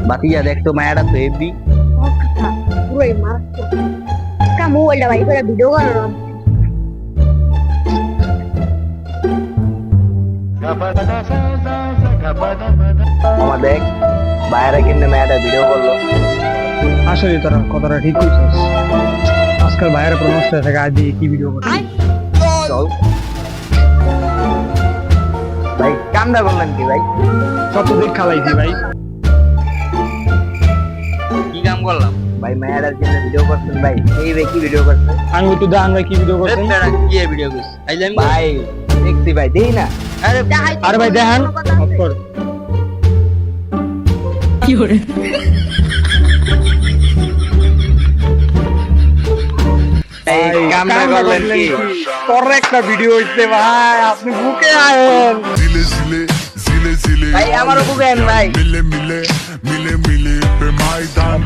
বাতিয়া দেখ তো মায়াটা তো হেভি। পুরোই মারাত্মক। মোবাইলটা ভাই করে ভিডিও করো। মামা দেখ বাইরে কিনে মায়াটা ভিডিও করলো। আসলে তোরা কথাটা ঠিক কইছিস। আজকাল বাইরে পুরো নষ্ট হয়ে থাকে, আজ দিয়ে কি ভিডিও করছিস? চল ভাই, কামটা করলেন কি ভাই? সব তো দেখ খালাইছি ভাই। কি কাম করলাম ভাই? মায়াটার জন্য ভিডিও করছেন ভাই? এই ভাই কি ভিডিও করছেন? আমি তো দান ভাই কি ভিডিও করছেন? কি ভিডিও করছেন ভাই? দেখছি ভাই, দেই না। আরে ভাই দেখেন অফ কর। কি করে এই কামটা করলেন কি? তোর একটা ভিডিও হইছে ভাই, আপনি বুকে আয়েন। Zile zile, zile zile. ভাই আমারও বুঝেন ভাই। Mile mile, mile mile pe Maidan.